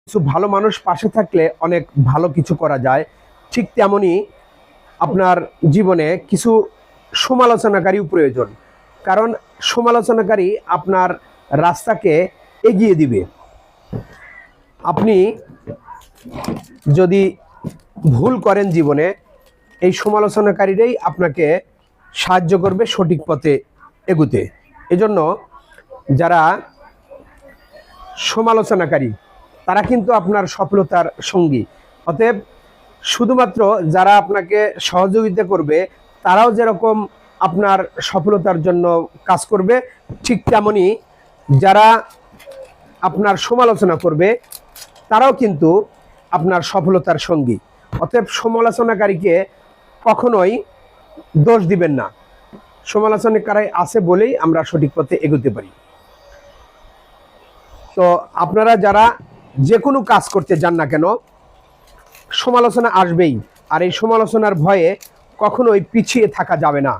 কিছু ভালো মানুষ পাশে থাকলে অনেক ভালো কিছু করা যায়। ঠিক তেমনই আপনার জীবনে কিছু সমালোচনাকারীও প্রয়োজন, কারণ সমালোচনাকারী আপনার রাস্তাকে এগিয়ে দিবে। আপনি যদি ভুল করেন জীবনে, এই সমালোচনাকারীরাই আপনাকে সাহায্য করবে সঠিক পথে এগুতে। এজন্য যারা সমালোচনাকারী তারা কিন্তু আপনার সফলতার সঙ্গী। অতএব শুধুমাত্র যারা আপনাকে সহযোগিতা করবে তারাও যেরকম আপনার সফলতার জন্য কাজ করবে, ঠিক তেমনি যারা আপনার সমালোচনা করবে তারাও কিন্তু আপনার সফলতার সঙ্গী। অতএব সমালোচনাকারীকে কখনোই দোষ দিবেন না। সমালোচনাকারী আছে বলেই আমরা সঠিক পথে এগোতে পারি। তো আপনারা যারা যে কোনো কাজ করতে যান না কেন, সমালোচনা আসবেই, আর এই সমালোচনার ভয়ে কখনোই পিছিয়ে থাকা যাবে না।